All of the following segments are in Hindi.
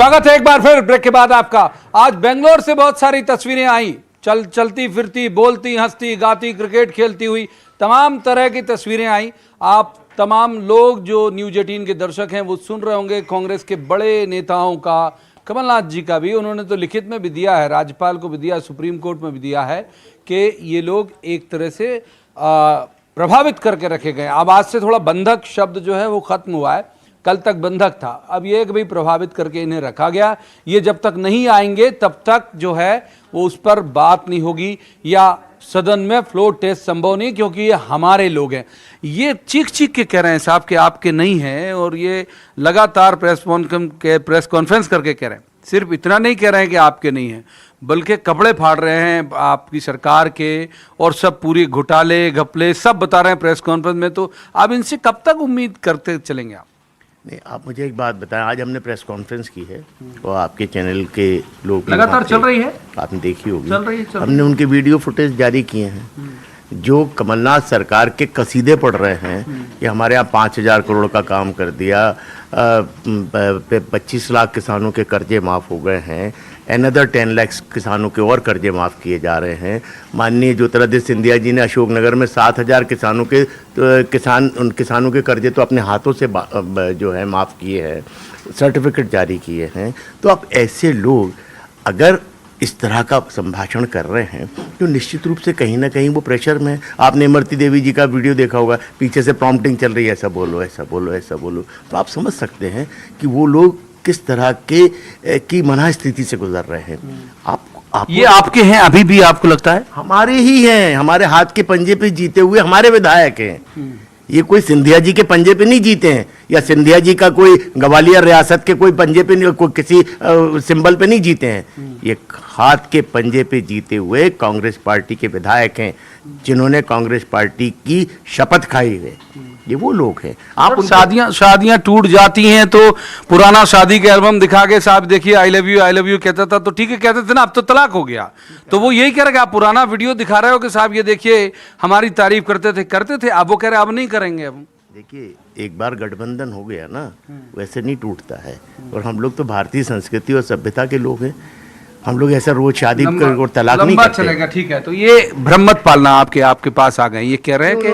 स्वागत है एक बार फिर ब्रेक के बाद आपका। आज बेंगलोर से बहुत सारी तस्वीरें आई, चलती फिरती, बोलती, हंसती, गाती, क्रिकेट खेलती हुई तमाम तरह की तस्वीरें आई। आप तमाम लोग जो न्यूज 18 के दर्शक हैं वो सुन रहे होंगे कांग्रेस के बड़े नेताओं का, कमलनाथ जी का भी, उन्होंने तो लिखित में भी दिया है, राज्यपाल को भी दिया, सुप्रीम कोर्ट में भी दिया है कि ये लोग एक तरह से प्रभावित करके रखे गए। अब आज से थोड़ा बंधक शब्द जो है वो खत्म हुआ है, कल तक बंधक था, अब ये कि भाई प्रभावित करके इन्हें रखा गया। ये जब तक नहीं आएंगे तब तक जो है वो उस पर बात नहीं होगी या सदन में फ्लोर टेस्ट संभव नहीं, क्योंकि ये हमारे लोग हैं। ये चीख चीख के कह रहे हैं साहब कि आपके नहीं हैं, और ये लगातार प्रेस कॉन्फ्रेंस करके कह रहे हैं। सिर्फ इतना नहीं कह रहे हैं कि आपके नहीं हैं, बल्कि कपड़े फाड़ रहे हैं आपकी सरकार के, और सब पूरी घोटाले घपले सब बता रहे हैं प्रेस कॉन्फ्रेंस में। तो आप इनसे कब तक उम्मीद करते चलेंगे आप? नहीं, आप मुझे एक बात बताएं, आज हमने प्रेस कॉन्फ्रेंस की है और आपके चैनल के लोग लगातार चल रही है, आपने देखी होगी, चल रही है। हमने उनके वीडियो फुटेज जारी किए हैं जो कमलनाथ सरकार के कसीदे पढ़ रहे हैं कि हमारे यहाँ 5,000 करोड़ का काम कर दिया, 25 लाख किसानों के कर्जे माफ़ हो गए हैं, अनदर 10 लाख किसानों के और कर्जे माफ़ किए जा रहे हैं। माननीय ज्योतिरादित्य सिंधिया जी ने अशोकनगर में 7,000 किसानों के कर्जे तो अपने हाथों से जो है माफ़ किए हैं, सर्टिफिकेट जारी किए हैं। तो अब ऐसे लोग अगर इस तरह का संभाषण कर रहे हैं तो निश्चित रूप से कहीं ना कहीं वो प्रेशर में। आपने इमरती देवी जी का वीडियो देखा होगा, पीछे से प्रॉम्प्टिंग चल रही है, ऐसा बोलो ऐसा बोलो ऐसा बोलो। तो आप समझ सकते हैं कि वो लोग किस तरह की मना स्थिति से गुजर रहे हैं। आप ये आपके हैं अभी भी, आपको लगता है? हमारे ही हैं, हमारे हाथ के पंजे पे जीते हुए हमारे विधायक हैं। ये कोई सिंधिया जी के पंजे पे नहीं जीते हैं, या सिंधिया जी का कोई ग्वालियर रियासत के कोई पंजे पे नहीं, कोई किसी सिंबल पे नहीं जीते हैं। ये हाथ के पंजे पे जीते हुए कांग्रेस पार्टी के विधायक हैं, जिन्होंने कांग्रेस पार्टी की शपथ खाई है। ये वो लोग हैं। आप शादियां टूट जाती हैं तो पुराना शादी के एल्बम दिखा के साहब देखिए आई लव यू कहता था तो ठीक है कहते थे ना, अब तो तलाक हो गया। तो वो यही कह रहे कि आप पुराना वीडियो दिखा रहे हो कि साहब ये देखिए हमारी तारीफ करते थे, अब वो कह रहे अब नहीं करेंगे। अब देखिए, एक बार गठबंधन हो गया ना, वैसे नहीं टूटता है। और हम लोग तो भारतीय संस्कृति और सभ्यता के लोग हैं, हम लोग ऐसा रोज शादी और तलाक नहीं करते। चलेगा, ठीक है। तो ये भ्रम मत पालना, आपके पास आ गए, ये कह रहे हैं कि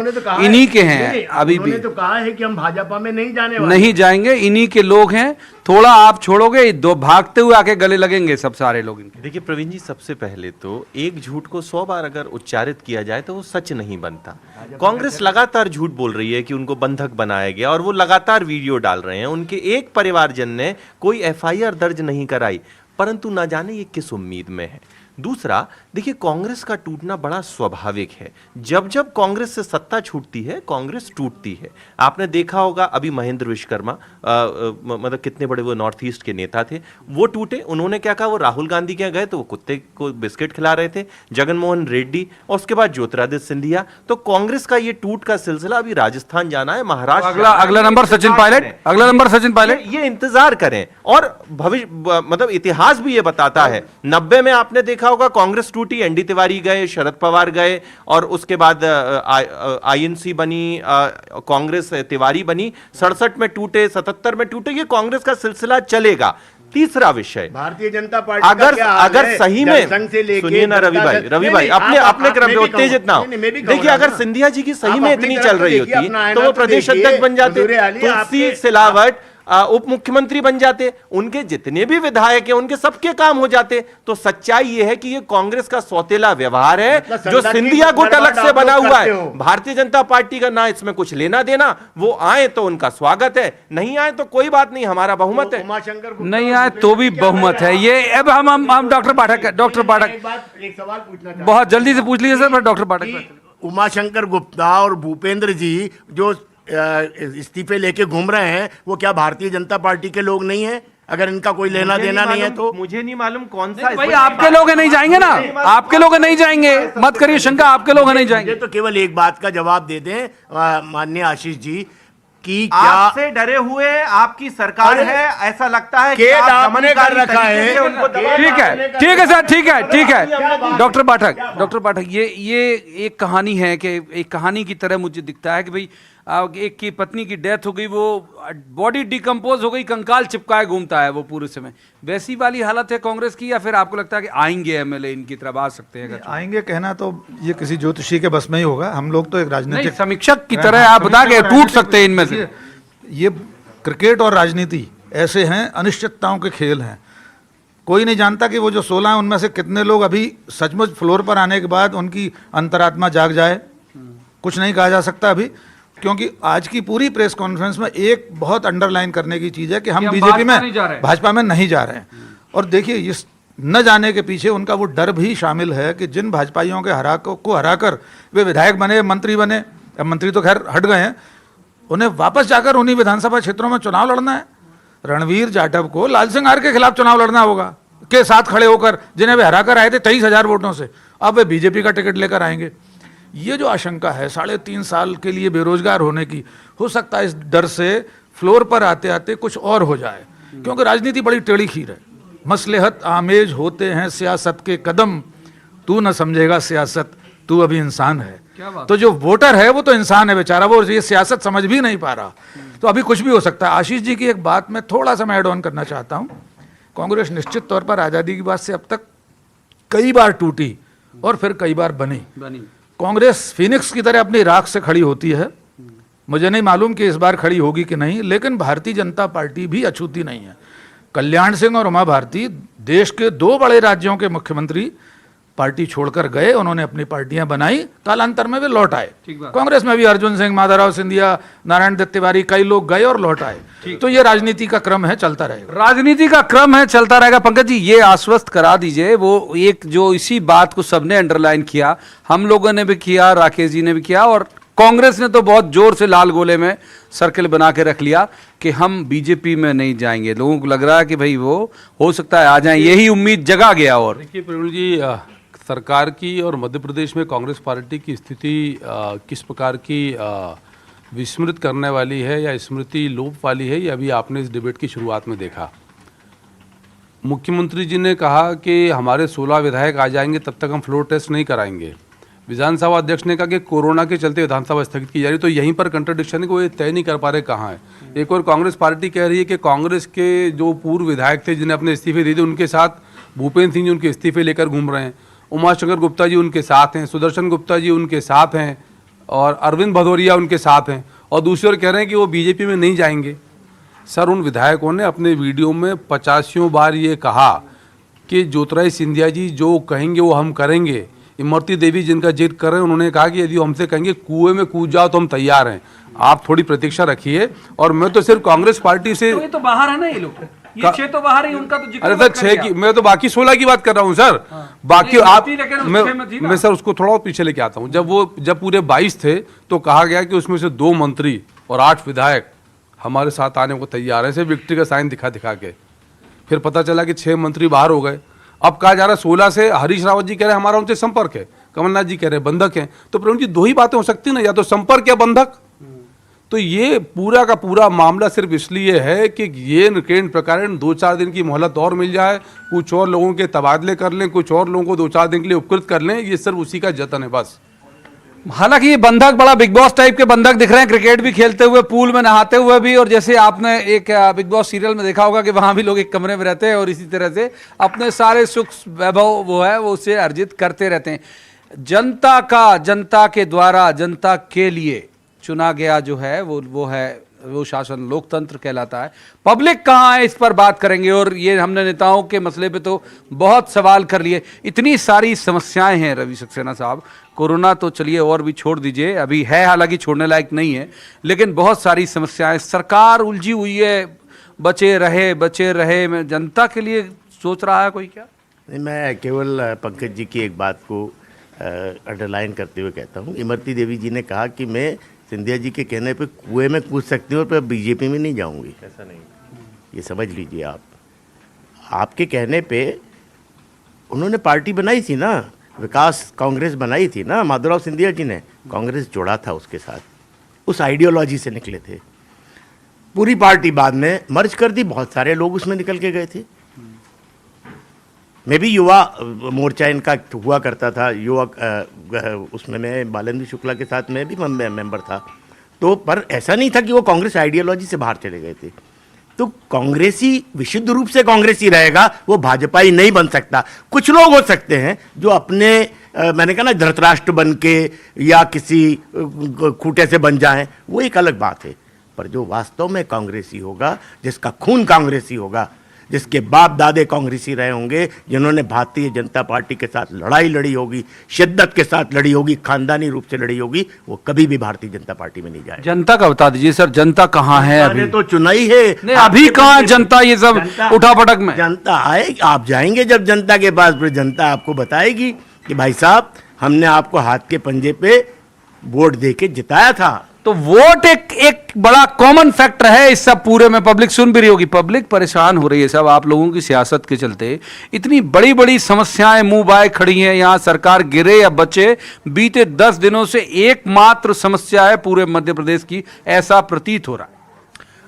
इन्हीं के हैं, अभी भी तो कहा है कि हम भाजपा में नहीं जाने वाले, नहीं जाएंगे, इन्हीं के लोग हैं। थोड़ा आप छोड़ोगे दो भागते हुए आके गले लगेंगे सब सारे लोग इनके। देखिए प्रवीण जी, सबसे पहले तो एक झूठ को 100 बार अगर उच्चारित किया जाए तो वो सच नहीं बनता। कांग्रेस लगातार झूठ बोल रही है कि उनको बंधक बनाया गया, और वो लगातार वीडियो डाल रहे हैं। उनके एक परिवारजन ने कोई FIR दर्ज नहीं कराई, परंतु ना जाने ये किस उम्मीद में है। दूसरा, देखिए कांग्रेस का टूटना बड़ा स्वाभाविक है। जब जब कांग्रेस से सत्ता छूटती है कांग्रेस टूटती है। आपने देखा होगा अभी महेंद्र विश्वकर्मा, मतलब कितने बड़े वो नॉर्थ ईस्ट के नेता थे, वो टूटे। उन्होंने क्या कहा, वो राहुल गांधी के गए तो वो कुत्ते को बिस्किट खिला रहे थे, जगनमोहन रेड्डी, और उसके बाद ज्योतिरादित्य सिंधिया। तो कांग्रेस का ये टूट का सिलसिला अभी राजस्थान जाना है, महाराष्ट्र, अगला नंबर सचिन पायलट, ये इंतजार करें। और भविष्य मतलब इतिहास भी ये बताता है, 90 में आपने देखा होगा कांग्रेस टूटी, ND तिवारी गए, शरद पवार गए, और उसके बाद INC बनी, कांग्रेस तिवारी बनी, 67 में टूटे, 77 में टूटे। ये कांग्रेस का सिलसिला चलेगा। तीसरा विषय, भारतीय जनता पार्टी अगर सही में, सुनिए ना रवि भाई अपने क्रम पे उत्तेजित ना हो। देखिए, अगर सिंधिया जी की सही में इतनी चल रही होती तो वो प्रदेश अध्यक्ष बन जाते, तुलसी सिलावट उप मुख्यमंत्री बन जाते, उनके जितने भी विधायक हैं उनके सबके काम हो जाते। तो सच्चाई ये है कि ये कांग्रेस का सौतेला व्यवहार है, जो सिंधिया गुट अलग से बना हुआ है। भारतीय जनता पार्टी का ना इसमें कुछ लेना देना, वो आए तो उनका स्वागत है, नहीं आए तो कोई बात नहीं, हमारा बहुमत है। नहीं आए तो भी बहुमत है। ये अब हम डॉक्टर पाठक एक सवाल पूछना, बहुत जल्दी से पूछ लीजिए सर। डॉक्टर पाठक, उमाशंकर गुप्ता और भूपेंद्र जी जो इस्तीफे लेके घूम रहे हैं, वो क्या भारतीय जनता पार्टी के लोग नहीं हैं? अगर इनका कोई लेना देना नहीं है तो मुझे नहीं मालूम कौन सा। भाई आपके लोग नहीं जाएंगे ना, आपके लोग नहीं जाएंगे, मत करिए शंका, आपके लोग नहीं जाएंगे। तो केवल एक बात का जवाब दे दें माननीय आशीष जी, कि क्या आपसे डरे हुए आपकी सरकार है, ऐसा लगता है कि आपने कर रखा है। ठीक है सर, ठीक है। डॉक्टर पाठक, ये एक कहानी है कि एक कहानी की तरह मुझे दिखता है कि भाई एक की पत्नी की डेथ हो गई, वो बॉडी डिकम्पोज हो गई, कंकाल चिपकाए घूमता है वो पूरे समय। वैसी वाली हालत है कांग्रेस की, या फिर आपको लगता है कि आएंगे एमएलए इनकी तरफ आ सकते हैं? आएंगे कहना तो ये किसी ज्योतिषी के बस में ही होगा। हम लोग तो एक नहीं, राजनीतिक समीक्षक की तरह आप बता के टूट सकते हैं इनमें से। ये क्रिकेट और राजनीति ऐसे हैं, अनिश्चितताओं के खेल हैं। कोई नहीं जानता कि वो जो 16 हैं उनमें से कितने लोग अभी सचमुच फ्लोर पर आने के बाद उनकी अंतरात्मा जाग जाए। कुछ नहीं कहा जा सकता अभी, क्योंकि आज की पूरी प्रेस कॉन्फ्रेंस में एक बहुत अंडरलाइन करने की चीज़ है कि हम बीजेपी में, भाजपा में नहीं जा रहे हैं। और देखिए, इस न जाने के पीछे उनका वो डर भी शामिल है कि जिन भाजपाइयों के हराकर वे विधायक बने, मंत्री बने, अब मंत्री तो खैर हट गए हैं, उन्हें वापस जाकर उन्हीं विधानसभा क्षेत्रों में चुनाव लड़ना है। रणवीर जाटव को लाल सिंह आर के खिलाफ चुनाव लड़ना होगा, के साथ खड़े होकर, जिन्हें वे हराकर आए थे 23,000 वोटों से, अब वे बीजेपी का टिकट लेकर आएंगे। ये जो आशंका है 3.5 साल के लिए बेरोजगार होने की, हो सकता है इस डर से फ्लोर पर आते आते कुछ और हो जाए, क्योंकि राजनीति बड़ी टेढ़ी खीर है। मसलहत आमेज होते हैं सियासत के कदम, तू न समझेगा सियासत, तू अभी इंसान है। तो जो वोटर है वो तो इंसान है बेचारा, वो ये सियासत समझ भी नहीं पा रहा, तो अभी कुछ भी हो सकता है। आशीष जी की एक बात में थोड़ा सा मैं ऐड ऑन करना चाहता हूँ। कांग्रेस निश्चित तौर पर आज़ादी की बात से अब तक कई बार टूटी और फिर कई बार बनी। कांग्रेस फिनिक्स की तरह अपनी राख से खड़ी होती है। मुझे नहीं मालूम कि इस बार खड़ी होगी कि नहीं, लेकिन भारतीय जनता पार्टी भी अछूती नहीं है। कल्याण सिंह और उमा भारती देश के 2 बड़े राज्यों के मुख्यमंत्री पार्टी छोड़कर गए, उन्होंने अपनी पार्टियां बनाई, कालांतर में वे लौट आए। कांग्रेस में भी अर्जुन सिंह, माधवराव सिंधिया, नारायण दत्त तिवारी, कई लोग गए और लौट आए। तो ये राजनीति का क्रम है, चलता रहेगा। राजनीति का क्रम है, चलता रहेगा। पंकज जी, ये आश्वस्त करा दीजिए, वो एक जो इसी बात को सबने अंडरलाइन किया, हम लोगों ने भी किया, राकेश जी ने भी किया, और कांग्रेस ने तो बहुत जोर से लाल गोले में सर्कल बना के रख लिया कि हम बीजेपी में नहीं जाएंगे। लोगों को लग रहा है कि भाई वो हो सकता है आ जाए, यही उम्मीद जगा गया। और देखिए प्रवीण जी, सरकार की और मध्य प्रदेश में कांग्रेस पार्टी की स्थिति किस प्रकार की विस्मृत करने वाली है या स्मृति लोप वाली है, ये अभी आपने इस डिबेट की शुरुआत में देखा। मुख्यमंत्री जी ने कहा कि हमारे 16 विधायक आ जाएंगे तब तक हम फ्लोर टेस्ट नहीं कराएंगे। विधानसभा अध्यक्ष ने कहा कि कोरोना के चलते विधानसभा स्थगित की जा रही, तो यहीं पर कंट्राडिक्शन है कि वो ये तय नहीं कर पा रहे कहाँ है। एक और कांग्रेस पार्टी कह रही है कि कांग्रेस के जो पूर्व विधायक थे जिन्हें अपने इस्तीफे दिए थे, उनके साथ भूपेंद्र सिंह जी उनके इस्तीफे लेकर घूम रहे हैं, उमाशंकर गुप्ता जी उनके साथ हैं, सुदर्शन गुप्ता जी उनके साथ हैं, और अरविंद भदौरिया उनके साथ हैं, और दूसरी ओर कह रहे हैं कि वो बीजेपी में नहीं जाएंगे। सर, उन विधायकों ने अपने वीडियो में 50 बार ये कहा कि ज्योतिरादित्य सिंधिया जी जो कहेंगे वो हम करेंगे। इमरती देवी जिनका जिक्र कर रहे हैं, उन्होंने कहा कि यदि हमसे कहेंगे कुएं में कूद जाओ तो हम तैयार हैं। आप थोड़ी प्रतीक्षा रखिए। और मैं तो सिर्फ कांग्रेस पार्टी से, तो ये तो बाहर है ना, ये लोग ये 6 तो बाहर ही, उनका तो जिक्र। अरे सर 6 की, मैं तो बाकी 16 की बात कर रहा हूँ सर। बाकी आप, मैं सर उसको थोड़ा और पीछे लेके आता हूँ। जब पूरे 22 थे तो कहा गया कि उसमें से 2 मंत्री और 8 विधायक हमारे साथ आने को तैयार है, सिर्फ विक्ट्री का साइन दिखा के। फिर पता चला कि 6 मंत्री बाहर हो गए। अब कहा जा रहा है 16 से हरीश रावत जी कह रहे हैं हमारा उनसे संपर्क है, कमलनाथ जी कह रहे हैं बंधक हैं। तो प्रवीण जी 2 ही बातें हो सकती ना, या तो संपर्क या बंधक। तो ये पूरा का पूरा मामला सिर्फ इसलिए है कि ये केंद्र प्रकरण 2-4 दिन की मोहलत और मिल जाए, कुछ और लोगों के तबादले कर लें, कुछ और लोगों को 2-4 दिन के लिए उपकृत कर लें, ये सिर्फ उसी का जतन है बस। हालांकि ये बंधक बड़ा बिग बॉस टाइप के बंधक दिख रहे हैं, क्रिकेट भी खेलते हुए, पूल में नहाते हुए भी, और जैसे आपने एक बिग बॉस सीरियल में देखा होगा कि वहां भी लोग एक कमरे में रहते हैं और इसी तरह से अपने सारे सुख वैभव वो है वो उसे अर्जित करते रहते हैं। जनता के द्वारा, जनता के लिए चुना गया जो है वो शासन लोकतंत्र कहलाता है। पब्लिक कहाँ है, इस पर बात करेंगे। और ये हमने नेताओं के मसले पे तो बहुत सवाल कर लिए। इतनी सारी समस्याएं हैं रवि सक्सेना साहब। कोरोना तो चलिए और भी छोड़ दीजिए, अभी है, हालांकि छोड़ने लायक नहीं है, लेकिन बहुत सारी समस्याएं। सरकार उलझी हुई है, बचे रहे। जनता के लिए सोच रहा है कोई क्या? नहीं, मैं केवल पंकज जी की एक बात को अंडरलाइन करते हुए कहता हूँ। इमरती देवी जी ने कहा कि मैं सिंधिया जी के कहने पे कुएं में कूद सकती हूँ और पर बीजेपी में नहीं जाऊंगी। ऐसा नहीं, ये समझ लीजिए आप। आपके कहने पे उन्होंने पार्टी बनाई थी ना, विकास कांग्रेस बनाई थी ना, माधवराव सिंधिया जी ने कांग्रेस जोड़ा था उसके साथ, उस आइडियोलॉजी से निकले थे। पूरी पार्टी बाद में मर्ज कर दी, बहुत सारे लोग उसमें निकल के गए थे। मैं भी युवा मोर्चा इनका हुआ करता था, युवा उसमें मैं बालेंद्र शुक्ला के साथ मैं भी मेंबर था। तो पर ऐसा नहीं था कि वो कांग्रेस आइडियोलॉजी से बाहर चले गए थे। तो कांग्रेसी विशुद्ध रूप से कांग्रेसी रहेगा, वो भाजपाई नहीं बन सकता। कुछ लोग हो सकते हैं जो अपने मैंने कहा ना धृतराष्ट्र बन के या किसी खूंटे से बन जाएं, वो एक अलग बात है। पर जो वास्तव में कांग्रेसी होगा, जिसका खून कांग्रेसी होगा, जिसके बाप दादे कांग्रेसी रहे होंगे, जिन्होंने भारतीय जनता पार्टी के साथ लड़ाई लड़ी होगी, शिद्दत के साथ लड़ी होगी, खानदानी रूप से लड़ी होगी, वो कभी भी भारतीय जनता पार्टी में नहीं जाए। जनता का बता दीजिए सर, जनता कहाँ है अभी? तो चुना ही है। नहीं, अभी कहाँ जनता ये सब उठापटक में? जनता आए, आप जाएंगे जब जनता के पास, फिर जनता आपको बताएगी कि भाई साहब हमने आपको हाथ के पंजे पे वोट दे के जिताया था। तो वोट एक बड़ा कॉमन फैक्टर है इस सब पूरे में। पब्लिक सुन भी रही होगी, पब्लिक परेशान हो रही है सब आप लोगों की सियासत के चलते। इतनी बड़ी बड़ी समस्याएं मुंह बाय खड़ी हैं, यहां सरकार गिरे या बचे, बीते 10 दिनों से एकमात्र समस्या है पूरे मध्य प्रदेश की, ऐसा प्रतीत हो रहा है।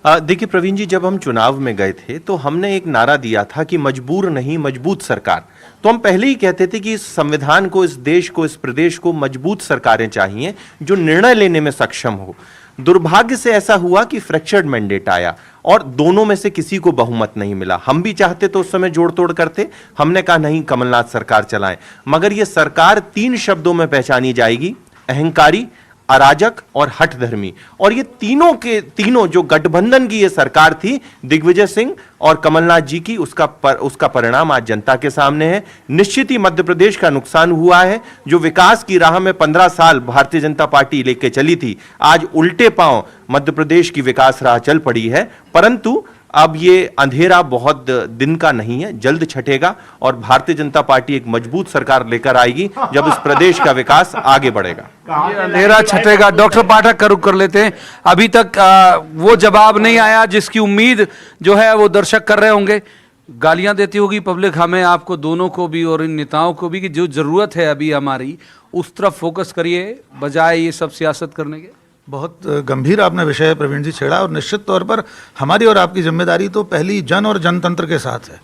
देखिए प्रवीण जी, जब हम चुनाव में गए थे तो हमने एक नारा दिया था कि मजबूर नहीं मजबूत सरकार। तो हम पहले ही कहते थे कि इस संविधान को, इस देश को, इस प्रदेश को मजबूत सरकारें चाहिए जो निर्णय लेने में सक्षम हो। दुर्भाग्य से ऐसा हुआ कि फ्रैक्चर्ड मैंडेट आया और दोनों में से किसी को बहुमत नहीं मिला। हम भी चाहते तो उस समय जोड़ तोड़ करते, हमने कहा नहीं कमलनाथ सरकार चलाएं, मगर यह सरकार 3 शब्दों में पहचानी जाएगी: अहंकारी, अराजक और हठधर्मी। और ये तीनों के तीनों जो गठबंधन की ये सरकार थी दिग्विजय सिंह और कमलनाथ जी की, उसका परिणाम आज जनता के सामने है। निश्चित ही मध्य प्रदेश का नुकसान हुआ है। जो विकास की राह में 15 साल भारतीय जनता पार्टी लेके चली थी, आज उल्टे पांव मध्य प्रदेश की विकास राह चल पड़ी है। परंतु अब ये अंधेरा बहुत दिन का नहीं है, जल्द छटेगा और भारतीय जनता पार्टी एक मजबूत सरकार लेकर आएगी जब इस प्रदेश का विकास आगे बढ़ेगा। ये अंधेरा छटेगा। डॉक्टर पाठक का रुख कर लेते हैं। अभी तक वो जवाब नहीं आया जिसकी उम्मीद जो है वो दर्शक कर रहे होंगे। गालियां देती होगी पब्लिक हमें, आपको दोनों को भी और इन नेताओं को भी, कि जो जरूरत है अभी हमारी उस तरफ फोकस करिए बजाय ये सब सियासत करने के। बहुत गंभीर आपने विषय प्रवीण जी छेड़ा, और निश्चित तौर पर हमारी और आपकी जिम्मेदारी तो पहली जन और जनतंत्र के साथ है,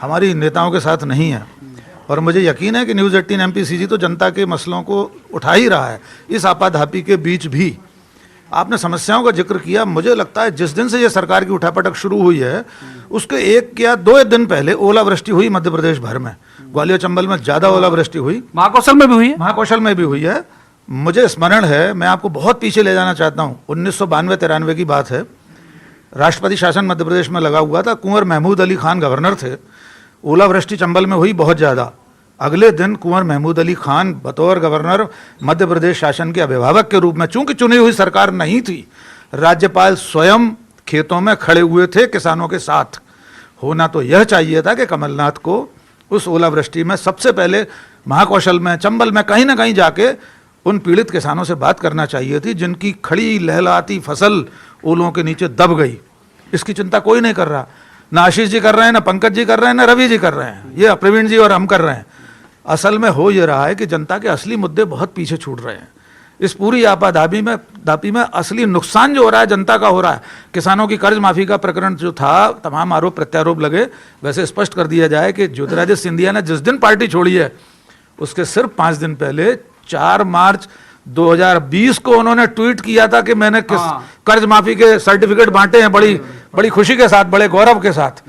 हमारी नेताओं के साथ नहीं है। और मुझे यकीन है कि न्यूज़ 18 MPCG तो जनता के मसलों को उठा ही रहा है। इस आपाधापी के बीच भी आपने समस्याओं का जिक्र किया। मुझे लगता है जिस दिन से ये सरकार की उठापटक शुरू हुई है उसके 1 या 2 दिन पहले ओलावृष्टि हुई मध्य प्रदेश भर में। ग्वालियर चंबल में ज़्यादा ओलावृष्टि हुई, महाकौशल में भी हुई है। महाकौशल में भी हुई है। मुझे स्मरण है, मैं आपको बहुत पीछे ले जाना चाहता हूँ, 1992-93 की बात है। राष्ट्रपति शासन मध्य प्रदेश में लगा हुआ था, कुंवर महमूद अली खान गवर्नर थे। ओलावृष्टि चंबल में हुई बहुत ज़्यादा। अगले दिन कुंवर महमूद अली खान बतौर गवर्नर मध्य प्रदेश शासन के अभिभावक के रूप में, चूंकि चुनी हुई सरकार नहीं थी, राज्यपाल स्वयं खेतों में खड़े हुए थे किसानों के साथ। होना तो यह चाहिए था कि कमलनाथ को उस ओलावृष्टि में सबसे पहले महाकौशल में, चंबल में कहीं ना कहीं जाके उन पीड़ित किसानों से बात करना चाहिए थी जिनकी खड़ी लहलहाती फसल ओलों के नीचे दब गई। इसकी चिंता कोई नहीं कर रहा, ना आशीष जी कर रहे हैं, ना पंकज जी कर रहे हैं, ना रवि जी कर रहे हैं, ये प्रवीण जी और हम कर रहे हैं। असल में हो ये रहा है कि जनता के असली मुद्दे बहुत पीछे छूट रहे हैं। इस पूरी आपाधापी में असली नुकसान जो हो रहा है जनता का हो रहा है। किसानों की कर्ज माफी का प्रकरण जो था, तमाम आरोप प्रत्यारोप लगे, वैसे स्पष्ट कर दिया जाए कि ज्योतिरादित्य सिंधिया ने जिस दिन पार्टी छोड़ी है उसके सिर्फ 5 दिन पहले 4 मार्च 2020 को उन्होंने ट्वीट किया था कि मैंने कर्ज माफी के सर्टिफिकेट बांटे हैं बड़ी खुशी के साथ, बड़े गौरव के साथ।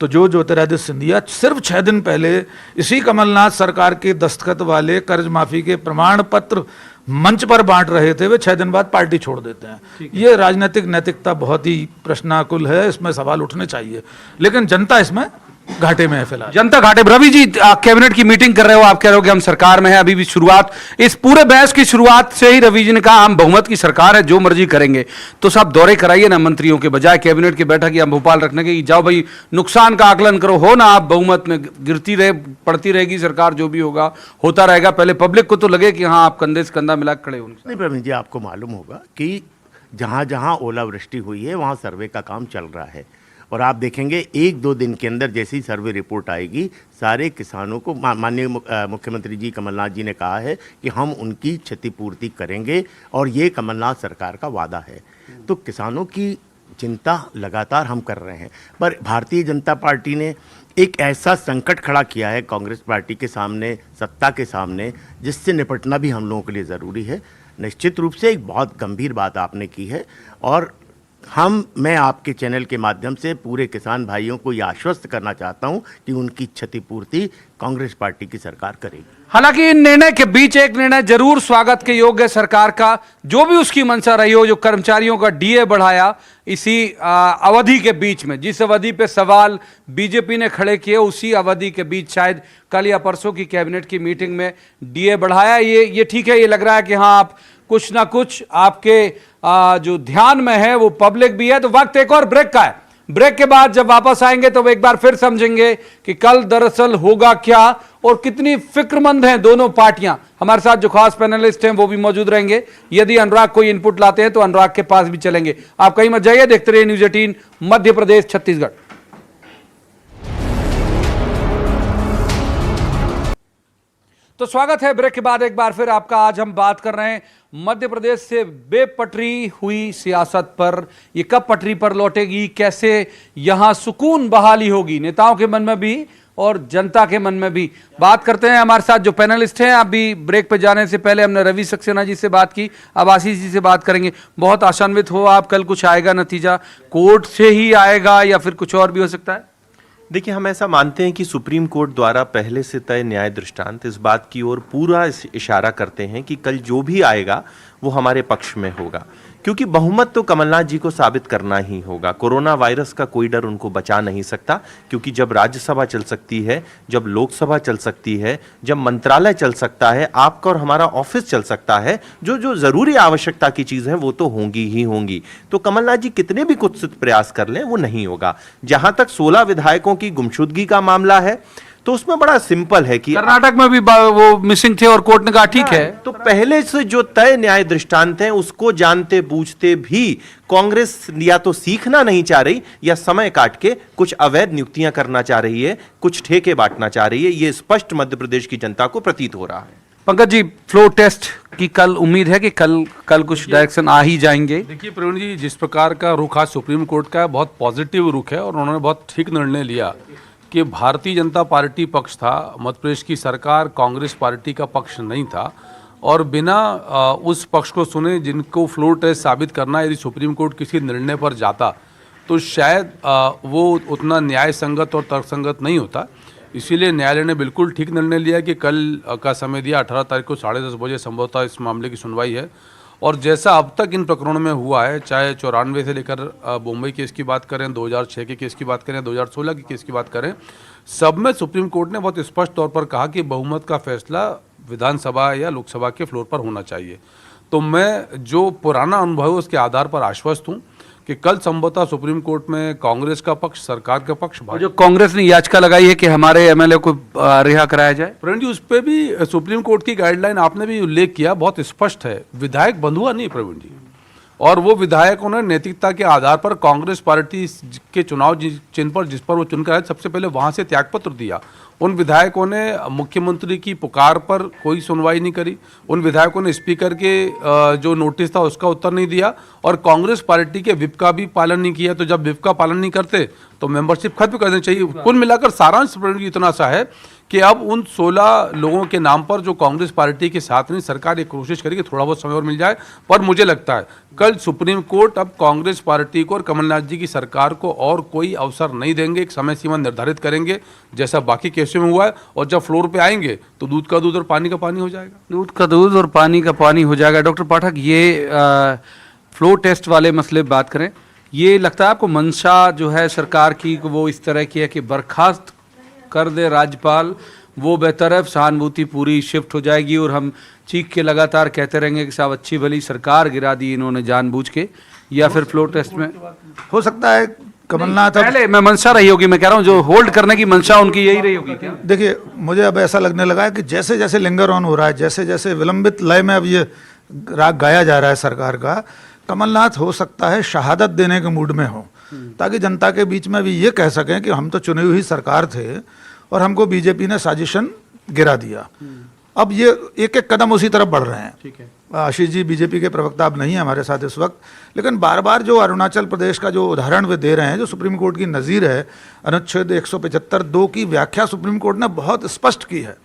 तो जो ज्योतिरादित्य सिंधिया सिर्फ 6 दिन पहले इसी कमलनाथ सरकार के दस्तखत वाले कर्ज माफी के प्रमाण पत्र मंच पर बांट रहे थे, वे 6 दिन बाद पार्टी छोड़ देते हैं। ये राजनीतिक नैतिकता बहुत ही प्रश्नाकुल है, इसमें सवाल उठने चाहिए। लेकिन जनता इसमें घाटे में है फिलहाल, जनता घाटे में। रवि जी, कैबिनेट की मीटिंग कर रहे हो, आप कह रहे हो कि हम सरकार में हैं, अभी भी शुरुआत, इस पूरे बहस की शुरुआत से ही रवि जी ने कहा हम बहुमत की सरकार है, जो मर्जी करेंगे। तो सब दौरे कराइए ना मंत्रियों के, बजाय कैबिनेट की बैठक या भोपाल रखने के, जाओ भाई नुकसान का आकलन करो, हो ना आप बहुमत में, गिरती रहे पड़ती रहेगी सरकार, जो भी होगा होता रहेगा। पहले पब्लिक को तो लगे कि हाँ आप कंधे से कंधा मिला खड़े हो। नहीं प्रवीण जी, आपको मालूम होगा कि जहाँ जहाँ ओलावृष्टि हुई है वहाँ सर्वे का काम चल रहा है, और आप देखेंगे 1-2 दिन के अंदर जैसी सर्वे रिपोर्ट आएगी, सारे किसानों को माननीय मुख्यमंत्री जी कमलनाथ जी ने कहा है कि हम उनकी क्षतिपूर्ति करेंगे, और ये कमलनाथ सरकार का वादा है। तो किसानों की चिंता लगातार हम कर रहे हैं। पर भारतीय जनता पार्टी ने एक ऐसा संकट खड़ा किया है कांग्रेस पार्टी के सामने, सत्ता के सामने, जिससे निपटना भी हम लोगों के लिए ज़रूरी है। निश्चित रूप से एक बहुत गंभीर बात आपने की है और मैं आपके चैनल के माध्यम से पूरे किसान भाइयों को यह आश्वस्त करना चाहता हूं कि उनकी क्षतिपूर्ति कांग्रेस पार्टी की सरकार करेगी। हालांकि इन निर्णय के बीच एक निर्णय जरूर स्वागत के योग्य है सरकार का, जो भी उसकी मंशा रही हो, जो कर्मचारियों का डीए बढ़ाया इसी अवधि के बीच में, जिस अवधि पे सवाल बीजेपी ने खड़े किए उसी अवधि के बीच शायद कल या परसों की कैबिनेट की मीटिंग में डीए बढ़ाया। ये ठीक है, ये लग रहा है कि हाँ आप कुछ ना कुछ आपके जो ध्यान में है वो पब्लिक भी है। तो वक्त एक और ब्रेक का है, ब्रेक के बाद जब वापस आएंगे तो एक बार फिर समझेंगे कि कल दरअसल होगा क्या और कितनी फिक्रमंद हैं दोनों पार्टियां। हमारे साथ जो खास पैनलिस्ट हैं वो भी मौजूद रहेंगे। यदि अनुराग कोई इनपुट लाते हैं तो अनुराग के पास भी चलेंगे। आप कहीं मत जाइए, देखते रहिए न्यूज़ 18 मध्य प्रदेश छत्तीसगढ़। तो स्वागत है ब्रेक के बाद एक बार फिर आपका। आज हम बात कर रहे हैं मध्य प्रदेश से बेपटरी हुई सियासत पर। ये कब पटरी पर लौटेगी, कैसे यहां सुकून बहाली होगी नेताओं के मन में भी और जनता के मन में भी। बात करते हैं हमारे साथ जो पैनलिस्ट हैं। अभी ब्रेक पे जाने से पहले हमने रवि सक्सेना जी से बात की, अब आशीष जी से बात करेंगे। बहुत आशान्वित हो आप, कल कुछ आएगा नतीजा, कोर्ट से ही आएगा या फिर कुछ और भी हो सकता है? देखिए, हम ऐसा मानते हैं कि सुप्रीम कोर्ट द्वारा पहले से तय न्याय दृष्टांत इस बात की ओर पूरा इशारा करते हैं कि कल जो भी आएगा वो हमारे पक्ष में होगा, क्योंकि बहुमत तो कमलनाथ जी को साबित करना ही होगा। कोरोना वायरस का कोई डर उनको बचा नहीं सकता, क्योंकि जब राज्यसभा चल सकती है, जब लोकसभा चल सकती है, जब मंत्रालय चल सकता है, आपका और हमारा ऑफिस चल सकता है, जो जो जरूरी आवश्यकता की चीज है वो तो होंगी ही होंगी। तो कमलनाथ जी कितने भी कुत्सित प्रयास कर लें वो नहीं होगा। जहां तक 16 विधायकों की गुमशुदगी का मामला है तो उसमें बड़ा सिंपल है कि कर्नाटक में भी वो मिसिंग थे और कोर्ट ने कहा ठीक है। तो पहले से जो तय न्याय दृष्टांत है उसको जानते बूझते भी कांग्रेस या तो सीखना नहीं चाह रही या समय काट के कुछ अवैध नियुक्तियां करना चाह रही है, कुछ ठेके बांटना चाह रही है। ये स्पष्ट मध्य प्रदेश की जनता को प्रतीत हो रहा है। पंकज जी, फ्लोर टेस्ट की कल उम्मीद है कि कल कुछ डायरेक्शन आ ही जाएंगे। देखिए प्रवीण जी, जिस प्रकार का रुख आज सुप्रीम कोर्ट का बहुत पॉजिटिव रुख है और उन्होंने बहुत ठीक निर्णय लिया कि भारतीय जनता पार्टी पक्ष था, मध्य प्रदेश की सरकार कांग्रेस पार्टी का पक्ष नहीं था, और बिना उस पक्ष को सुने जिनको फ्लोर टेस्ट साबित करना, यदि सुप्रीम कोर्ट किसी निर्णय पर जाता तो शायद वो उतना न्याय संगत और तर्कसंगत नहीं होता। इसीलिए न्यायालय ने बिल्कुल ठीक निर्णय लिया कि कल का समय दिया, 18 तारीख को 10:30 बजे संभवतः इस मामले की सुनवाई है। और जैसा अब तक इन प्रकरणों में हुआ है, चाहे 94 से लेकर मुंबई केस की बात करें, 2006 के केस की बात करें, 2016 के केस की बात करें, सब में सुप्रीम कोर्ट ने बहुत स्पष्ट तौर पर कहा कि बहुमत का फैसला विधानसभा या लोकसभा के फ्लोर पर होना चाहिए। तो मैं जो पुराना अनुभव है उसके आधार पर आश्वस्त हूँ कि कल संभवतः सुप्रीम कोर्ट में कांग्रेस का पक्ष, सरकार का पक्ष, जो कांग्रेस ने याचिका लगाई है कि हमारे एमएलए को रिहा कराया जाए, प्रवीण जी, उस पर भी सुप्रीम कोर्ट की गाइडलाइन आपने भी उल्लेख किया, बहुत स्पष्ट है। विधायक बंधुआ नहीं प्रवीण जी, और वो विधायकों ने नैतिकता के आधार पर कांग्रेस पार्टी के चुनाव चिन्ह पर जिस पर वो चुनकर आए, सबसे पहले वहां से त्यागपत्र दिया। उन विधायकों ने मुख्यमंत्री की पुकार पर कोई सुनवाई नहीं करी, उन विधायकों ने स्पीकर के जो नोटिस था उसका उत्तर नहीं दिया, और कांग्रेस पार्टी के विप का भी पालन नहीं किया। तो जब विप का पालन नहीं करते तो मेंबरशिप खत्म कर देनी चाहिए। कुल मिलाकर सारांश इतना सा है कि अब उन 16 लोगों के नाम पर जो कांग्रेस पार्टी के साथ नहीं, सरकार एक कोशिश करेगी थोड़ा बहुत समय और मिल जाए। पर मुझे लगता है कल सुप्रीम कोर्ट अब कांग्रेस पार्टी को और कमलनाथ जी की सरकार को और कोई अवसर नहीं देंगे, एक समय सीमा निर्धारित करेंगे जैसा बाकी केसों में हुआ है, और जब फ्लोर पे आएंगे तो दूध का दूध और पानी का पानी हो जाएगा। दूध का दूध और पानी का पानी हो जाएगा। डॉक्टर पाठक, ये फ्लोर टेस्ट वाले मसले बात करें, ये लगता है आपको मंशा जो है सरकार की वो इस तरह की है कि बर्खास्त कर दे राज्यपाल, वो बेहतर है, सहानुभूति पूरी शिफ्ट हो जाएगी और हम चीख के लगातार कहते रहेंगे कि साहब अच्छी भली सरकार गिरा दी इन्होंने जानबूझ के, या फिर फ्लोर टेस्ट में हो सकता है कमलनाथ पहले मैं मंशा रही होगी, मैं कह रहा हूँ जो होल्ड करने की मंशा उनकी यही रही होगी क्या? देखिए, मुझे अब ऐसा लगने लगा है कि जैसे जैसे लिंगर ऑन हो रहा है, जैसे जैसे विलंबित लय में अब ये राग गाया जा रहा है सरकार का, कमलनाथ हो सकता है शहादत देने के मूड में हो, ताकि जनता के बीच में भी ये कह सकें कि हम तो चुनी हुई सरकार थे और हमको बीजेपी ने साजिशन गिरा दिया। अब ये एक एक कदम उसी तरफ बढ़ रहे हैं। ठीक है, आशीष जी बीजेपी के प्रवक्ता अब नहीं है हमारे साथ इस वक्त, लेकिन बार बार जो अरुणाचल प्रदेश का जो उदाहरण वे दे रहे हैं, जो सुप्रीम कोर्ट की नज़ीर है, अनुच्छेद 175(2) की व्याख्या सुप्रीम कोर्ट ने बहुत स्पष्ट की है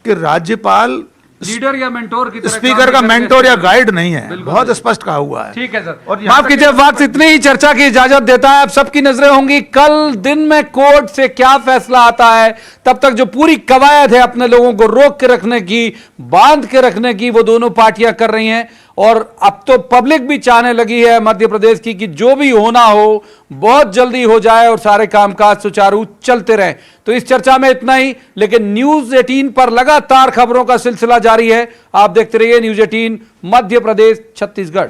कि राज्यपाल लीडर या मेंटोर की तरह स्पीकर का काम नहीं मेंटोर या करेंगे। गाइड नहीं है, बहुत स्पष्ट कहा हुआ है। ठीक है सर, और यहाँ माफ तक कीजिए, वक्त इतनी ही चर्चा की इजाजत देता है। अब सबकी नजरें होंगी कल दिन में कोर्ट से क्या फैसला आता है। तब तक जो पूरी कवायद है अपने लोगों को रोक के रखने की, बांध के रखने की, वो दोनों पार्टियां कर रही हैं। और अब तो पब्लिक भी चाहने लगी है मध्य प्रदेश की कि जो भी होना हो बहुत जल्दी हो जाए और सारे कामकाज सुचारू चलते रहें। तो इस चर्चा में इतना ही, लेकिन न्यूज 18 पर लगातार खबरों का सिलसिला जारी है। आप देखते रहिए न्यूज 18 मध्य प्रदेश छत्तीसगढ़।